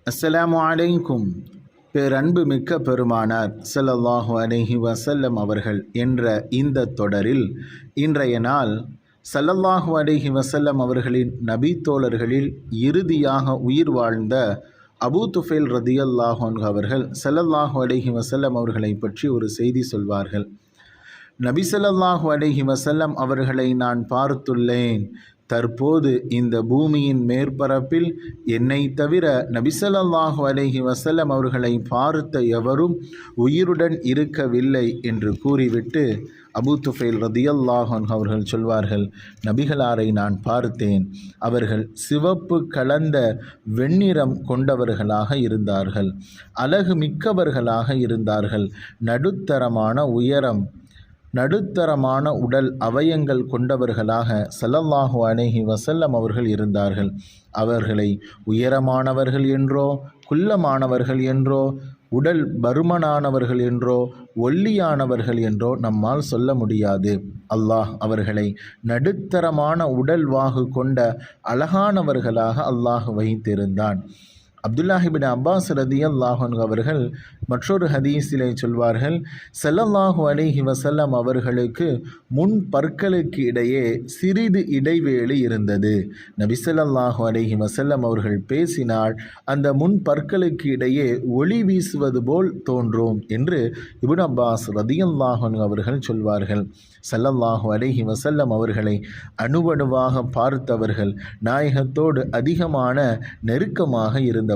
அஸ்ஸலாமு அலைக்கும். பேரன்பு மிக்க பெருமானார் ஸல்லல்லாஹு அலைஹி வஸல்லம் அவர்கள் என்ற இந்த தொடரில் இன்றைய நாள் ஸல்லல்லாஹு அலைஹி வஸல்லம் அவர்களின் நபி தோழர்களில் இறுதியாக உயிர் வாழ்ந்த அபூ துஃபைல் ரதியல்லாஹு அன்ஹு அவர்கள் ஸல்லல்லாஹு அலைஹி வஸல்லம் அவர்களை பற்றி ஒரு செய்தி சொல்வார்கள். நபி ஸல்லல்லாஹு அலைஹி வஸல்லம் அவர்களை நான் பார்த்துள்ளேன். தற்போது இந்த பூமியின் மேற்பரப்பில் என்னை தவிர நபி ஸல்லல்லாஹு அலைஹி வஸல்லம் அவர்களை பார்த்த எவரும் உயிருடன் இருக்கவில்லை என்று கூறிவிட்டு அபூ துஃபைல் ரதியல்லாஹு அன்ஹு அவர்கள் சொல்வார்கள், நபிகளாரை நான் பார்த்தேன். அவர்கள் சிவப்பு கலந்த வெண்ணிறம் கொண்டவர்களாக இருந்தார்கள், அழகு மிக்கவர்களாக இருந்தார்கள், நடுத்தரமான உயரம், நடுத்தரமான உடல் அவயங்கள் கொண்டவர்களாக ஸல்லல்லாஹு அலைஹி வஸல்லம் அவர்கள் இருந்தார்கள். அவர்களை உயரமானவர்கள் என்றோ, குள்ளமானவர்கள் என்றோ, உடல் பருமனானவர்கள் என்றோ, ஒல்லியானவர்கள் என்றோ நம்மால் சொல்ல முடியாது. அல்லாஹ் அவர்களை நடுத்தரமான உடல் வாகு கொண்ட அழகானவர்களாக அல்லாஹ் வைத்திருந்தான். அப்துல்லாஹ் இப்னு அப்பாஸ் ரதியல்லாஹு அன்ஹு அவர்கள் மற்றொரு ஹதீஸிலே சொல்வார்கள், ஸல்லல்லாஹு அலைஹி வஸல்லம் அவர்களுக்கு முன் பற்களுக்கு இடையே சிறிது இடைவேளை இருந்தது. நபி ஸல்லல்லாஹு அலைஹி வஸல்லம் அவர்கள் பேசினால் அந்த முன் பற்களுக்கு இடையே ஒளி வீசுவது போல் தோன்றும் என்று இப்னு அப்பாஸ் ரதியல்லாஹு அன்ஹு அவர்கள் சொல்வார்கள். ஸல்லல்லாஹு அலைஹி வஸல்லம் அவர்களை அணுவணுவாக பார்த்தவர்கள், நாயகத்தோடு அதிகமான நெருக்கமாக இருந்தவர்கள்.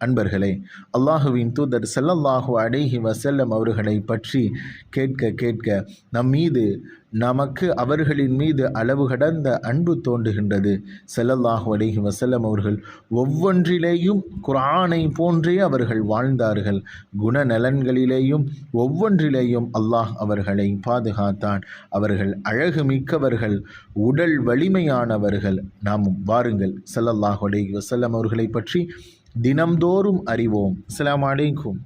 அன்பர்களே, அல்லாஹுவின் தூதர் ஸல்லல்லாஹு அலைஹி வஸல்லம் அவர்களை பற்றி கேட்க கேட்க நமக்கு அவர்களின் மீது அளவு கடந்த அன்பு தோன்றுகின்றது. ஸல்லல்லாஹு அலைஹி வஸல்லம் அவர்கள் ஒவ்வொன்றிலேயும் குர்ஆனை போன்றே அவர்கள் வாழ்ந்தார்கள். குணநலன்களிலேயும் ஒவ்வொன்றிலேயும் அல்லாஹ் அவர்களை பாதுகாத்தான். அவர்கள் அழகு மிக்கவர்கள், உடல் வலிமையானவர்கள். நாமும் வாருங்கள் ஸல்லல்லாஹு அலைஹி வஸல்லம் அவர்களை பற்றி தினம்தோறும் அறிவோம். அஸ்ஸலாமு அலைக்கும்.